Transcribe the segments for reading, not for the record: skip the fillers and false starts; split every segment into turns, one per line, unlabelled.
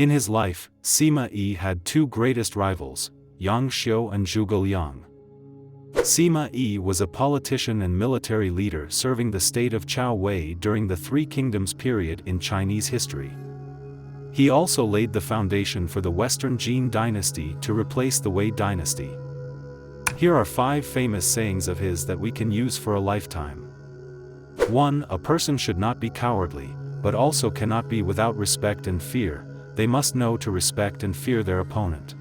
In his life, Sima Yi had two greatest rivals, Yang Xiu and Zhuge Liang. Sima Yi was a politician and military leader serving the state of Chao Wei during the Three Kingdoms period in Chinese history. He also laid the foundation for the Western Jin dynasty to replace the Wei dynasty. Here are 5 famous sayings of his that we can use for a lifetime. 1. A person should not be cowardly, but also cannot be without respect and fear. They must know to respect and fear their opponent.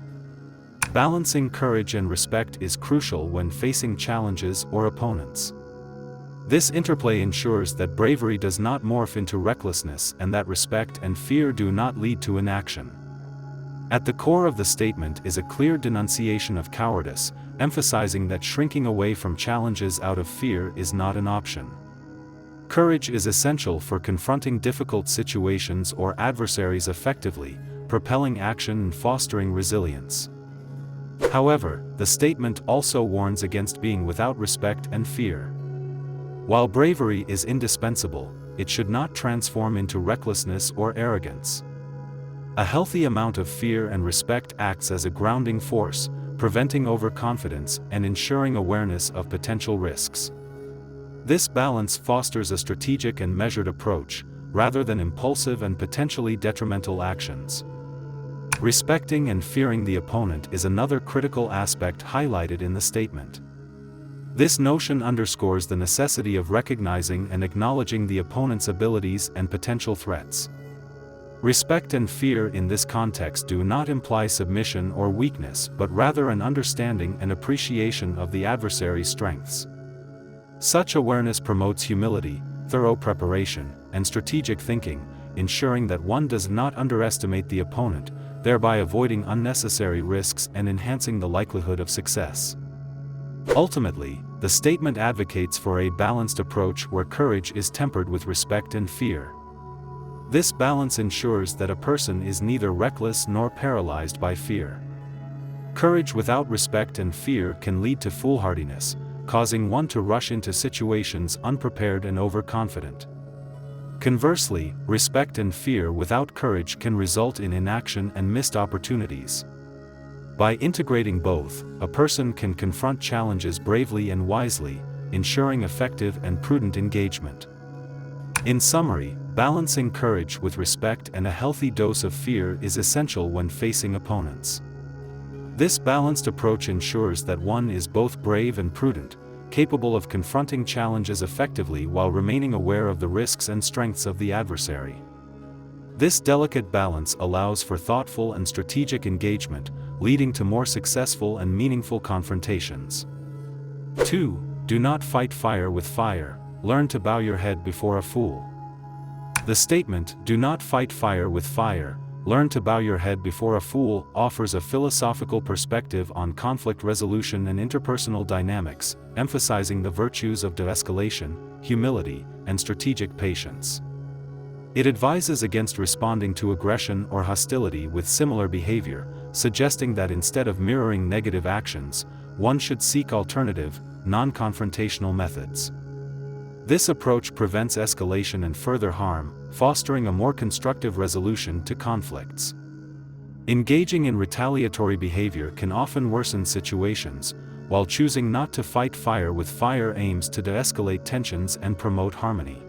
Balancing courage and respect is crucial when facing challenges or opponents. This interplay ensures that bravery does not morph into recklessness and that respect and fear do not lead to inaction. At the core of the statement is a clear denunciation of cowardice, emphasizing that shrinking away from challenges out of fear is not an option. Courage is essential for confronting difficult situations or adversaries effectively, propelling action and fostering resilience. However, the statement also warns against being without respect and fear. While bravery is indispensable, it should not transform into recklessness or arrogance. A healthy amount of fear and respect acts as a grounding force, preventing overconfidence and ensuring awareness of potential risks. This balance fosters a strategic and measured approach, rather than impulsive and potentially detrimental actions. Respecting and fearing the opponent is another critical aspect highlighted in the statement. This notion underscores the necessity of recognizing and acknowledging the opponent's abilities and potential threats. Respect and fear in this context do not imply submission or weakness, but rather an understanding and appreciation of the adversary's strengths. Such awareness promotes humility, thorough preparation, and strategic thinking, ensuring that one does not underestimate the opponent, thereby avoiding unnecessary risks and enhancing the likelihood of success. Ultimately, the statement advocates for a balanced approach where courage is tempered with respect and fear. This balance ensures that a person is neither reckless nor paralyzed by fear. Courage without respect and fear can lead to foolhardiness, causing one to rush into situations unprepared and overconfident. Conversely, respect and fear without courage can result in inaction and missed opportunities. By integrating both, a person can confront challenges bravely and wisely, ensuring effective and prudent engagement. In summary, balancing courage with respect and a healthy dose of fear is essential when facing opponents. This balanced approach ensures that one is both brave and prudent, capable of confronting challenges effectively while remaining aware of the risks and strengths of the adversary. This delicate balance allows for thoughtful and strategic engagement, leading to more successful and meaningful confrontations. 2. Do not fight fire with fire, learn to bow your head before a fool. The statement, "Do not fight fire with fire, learn to bow your head before a fool," offers a philosophical perspective on conflict resolution and interpersonal dynamics, emphasizing the virtues of de-escalation, humility, and strategic patience. It advises against responding to aggression or hostility with similar behavior, suggesting that instead of mirroring negative actions, one should seek alternative, non-confrontational methods. This approach prevents escalation and further harm, fostering a more constructive resolution to conflicts. Engaging in retaliatory behavior can often worsen situations, while choosing not to fight fire with fire aims to de-escalate tensions and promote harmony.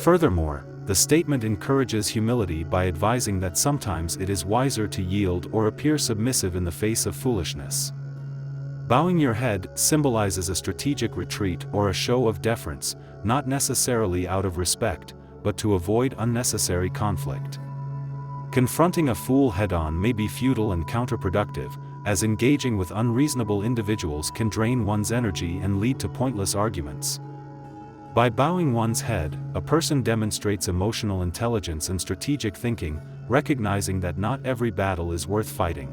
Furthermore, the statement encourages humility by advising that sometimes it is wiser to yield or appear submissive in the face of foolishness. Bowing your head symbolizes a strategic retreat or a show of deference, not necessarily out of respect, but to avoid unnecessary conflict. Confronting a fool head-on may be futile and counterproductive, as engaging with unreasonable individuals can drain one's energy and lead to pointless arguments. By bowing one's head, a person demonstrates emotional intelligence and strategic thinking, recognizing that not every battle is worth fighting.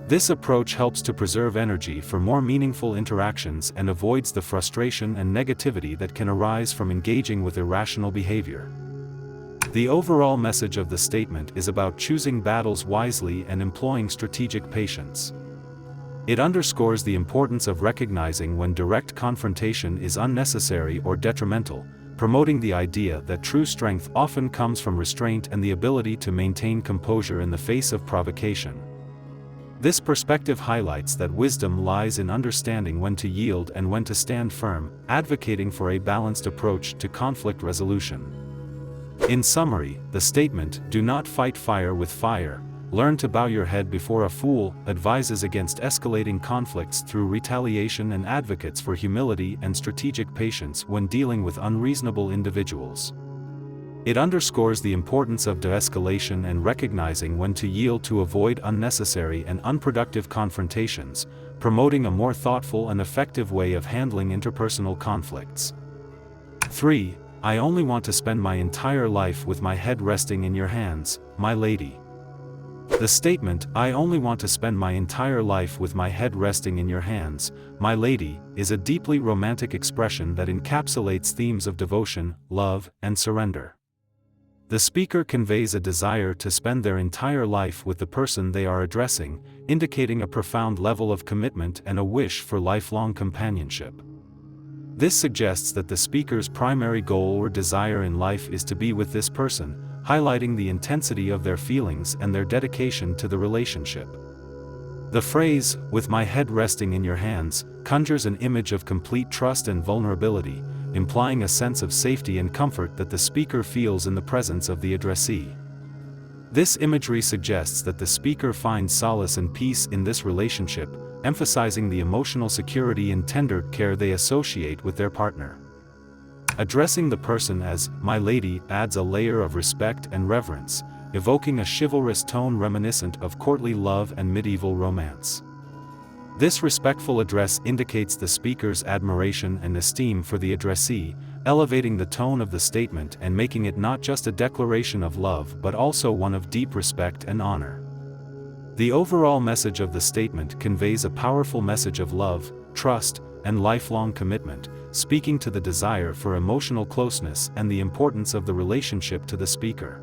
This approach helps to preserve energy for more meaningful interactions and avoids the frustration and negativity that can arise from engaging with irrational behavior. The overall message of the statement is about choosing battles wisely and employing strategic patience. It underscores the importance of recognizing when direct confrontation is unnecessary or detrimental, promoting the idea that true strength often comes from restraint and the ability to maintain composure in the face of provocation. This perspective highlights that wisdom lies in understanding when to yield and when to stand firm, advocating for a balanced approach to conflict resolution. In summary, the statement, "Do not fight fire with fire, learn to bow your head before a fool," advises against escalating conflicts through retaliation and advocates for humility and strategic patience when dealing with unreasonable individuals. It underscores the importance of de-escalation and recognizing when to yield to avoid unnecessary and unproductive confrontations, promoting a more thoughtful and effective way of handling interpersonal conflicts. 3. I only want to spend my entire life with my head resting in your hands, my lady. The statement, "I only want to spend my entire life with my head resting in your hands, my lady," is a deeply romantic expression that encapsulates themes of devotion, love, and surrender. The speaker conveys a desire to spend their entire life with the person they are addressing, indicating a profound level of commitment and a wish for lifelong companionship. This suggests that the speaker's primary goal or desire in life is to be with this person, highlighting the intensity of their feelings and their dedication to the relationship. The phrase, "with my head resting in your hands," conjures an image of complete trust and vulnerability, implying a sense of safety and comfort that the speaker feels in the presence of the addressee. This imagery suggests that the speaker finds solace and peace in this relationship, emphasizing the emotional security and tender care they associate with their partner. Addressing the person as "my lady" adds a layer of respect and reverence, evoking a chivalrous tone reminiscent of courtly love and medieval romance. This respectful address indicates the speaker's admiration and esteem for the addressee, elevating the tone of the statement and making it not just a declaration of love but also one of deep respect and honor. The overall message of the statement conveys a powerful message of love, trust, and lifelong commitment, speaking to the desire for emotional closeness and the importance of the relationship to the speaker.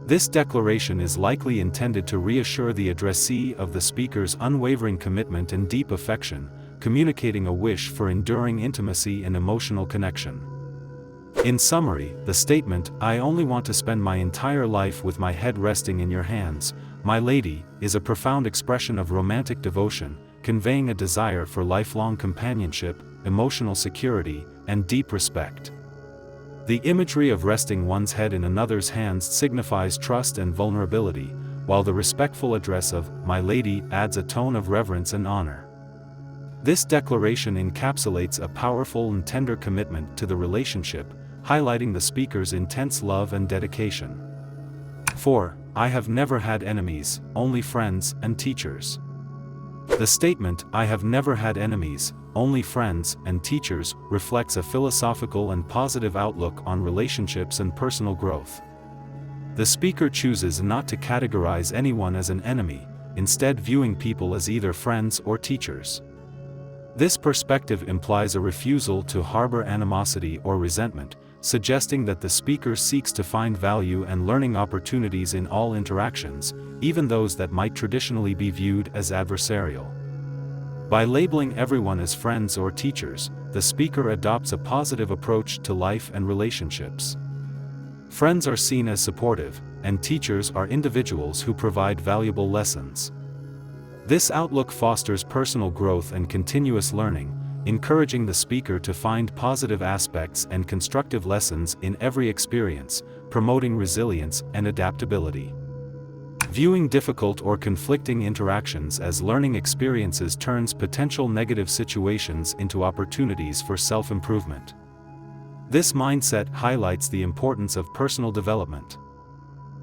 This declaration is likely intended to reassure the addressee of the speaker's unwavering commitment and deep affection, communicating a wish for enduring intimacy and emotional connection. In summary, the statement, "I only want to spend my entire life with my head resting in your hands, my lady," is a profound expression of romantic devotion, conveying a desire for lifelong companionship, emotional security, and deep respect. The imagery of resting one's head in another's hands signifies trust and vulnerability, while the respectful address of "my lady" adds a tone of reverence and honor. This declaration encapsulates a powerful and tender commitment to the relationship, highlighting the speaker's intense love and dedication. 4. I have never had enemies, only friends and teachers. The statement, "I have never had enemies, only friends and teachers," reflects a philosophical and positive outlook on relationships and personal growth. The speaker chooses not to categorize anyone as an enemy, instead viewing people as either friends or teachers. This perspective implies a refusal to harbor animosity or resentment, suggesting that the speaker seeks to find value and learning opportunities in all interactions, even those that might traditionally be viewed as adversarial. By labeling everyone as friends or teachers, the speaker adopts a positive approach to life and relationships. Friends are seen as supportive, and teachers are individuals who provide valuable lessons. This outlook fosters personal growth and continuous learning, encouraging the speaker to find positive aspects and constructive lessons in every experience, promoting resilience and adaptability. Viewing difficult or conflicting interactions as learning experiences turns potential negative situations into opportunities for self-improvement. This mindset highlights the importance of personal development.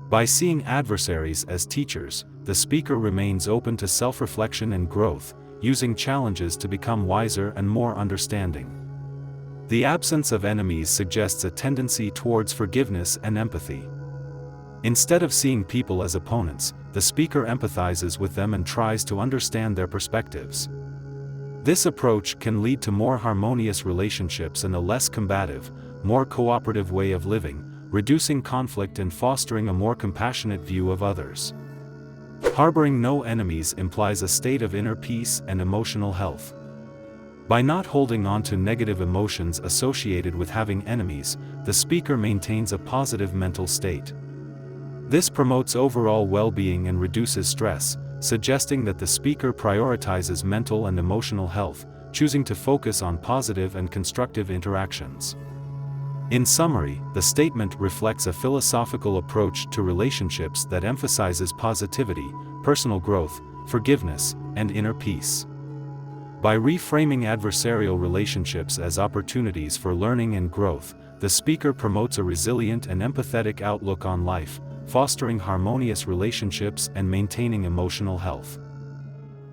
By seeing adversaries as teachers, the speaker remains open to self-reflection and growth, using challenges to become wiser and more understanding. The absence of enemies suggests a tendency towards forgiveness and empathy. Instead of seeing people as opponents, the speaker empathizes with them and tries to understand their perspectives. This approach can lead to more harmonious relationships and a less combative, more cooperative way of living, reducing conflict and fostering a more compassionate view of others. Harboring no enemies implies a state of inner peace and emotional health. By not holding on to negative emotions associated with having enemies, the speaker maintains a positive mental state. This promotes overall well-being and reduces stress, suggesting that the speaker prioritizes mental and emotional health, choosing to focus on positive and constructive interactions. In summary, the statement reflects a philosophical approach to relationships that emphasizes positivity, personal growth, forgiveness, and inner peace. By reframing adversarial relationships as opportunities for learning and growth, the speaker promotes a resilient and empathetic outlook on life, fostering harmonious relationships and maintaining emotional health.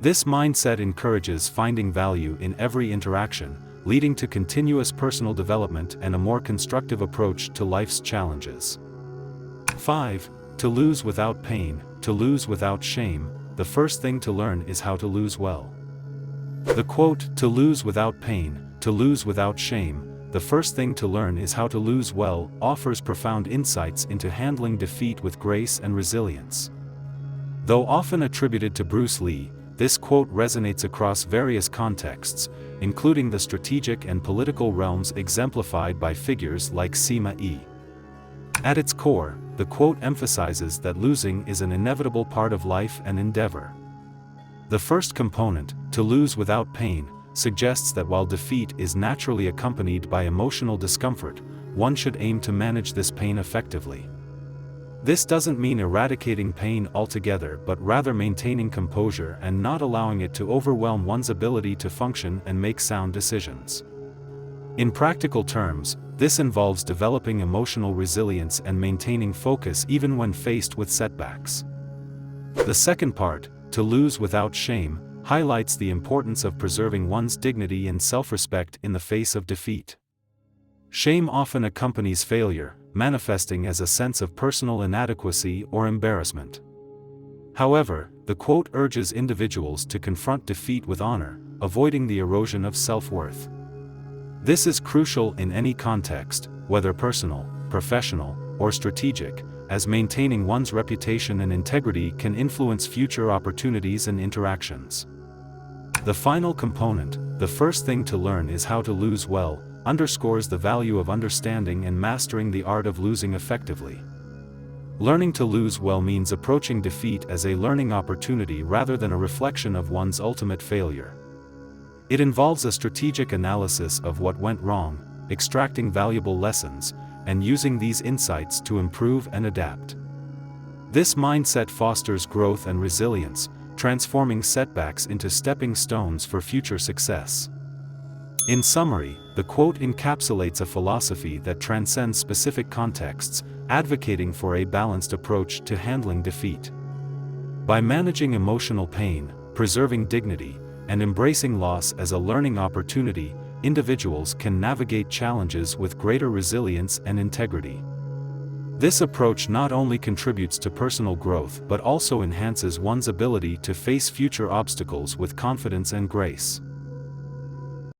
This mindset encourages finding value in every interaction, leading to continuous personal development and a more constructive approach to life's challenges. 5. To lose without pain, to lose without shame. The first thing to learn is how to lose well. The quote, "To lose without pain, to lose without shame, the first thing to learn is how to lose well," offers profound insights into handling defeat with grace and resilience. Though often attributed to Bruce Lee, this quote resonates across various contexts, including the strategic and political realms exemplified by figures like Sima Yi. At its core, the quote emphasizes that losing is an inevitable part of life and endeavor. The first component, to lose without pain, suggests that while defeat is naturally accompanied by emotional discomfort, one should aim to manage this pain effectively. This doesn't mean eradicating pain altogether, but rather maintaining composure and not allowing it to overwhelm one's ability to function and make sound decisions. In practical terms, this involves developing emotional resilience and maintaining focus even when faced with setbacks. The second part, to lose without shame, highlights the importance of preserving one's dignity and self-respect in the face of defeat. Shame often accompanies failure, manifesting as a sense of personal inadequacy or embarrassment. However, the quote urges individuals to confront defeat with honor, avoiding the erosion of self-worth. This is crucial in any context, whether personal, professional, or strategic, as maintaining one's reputation and integrity can influence future opportunities and interactions. The final component, the first thing to learn is how to lose well, underscores the value of understanding and mastering the art of losing effectively. Learning to lose well means approaching defeat as a learning opportunity rather than a reflection of one's ultimate failure. It involves a strategic analysis of what went wrong, extracting valuable lessons, and using these insights to improve and adapt. This mindset fosters growth and resilience, transforming setbacks into stepping stones for future success. In summary, the quote encapsulates a philosophy that transcends specific contexts, advocating for a balanced approach to handling defeat. By managing emotional pain, preserving dignity, and embracing loss as a learning opportunity, individuals can navigate challenges with greater resilience and integrity. This approach not only contributes to personal growth but also enhances one's ability to face future obstacles with confidence and grace.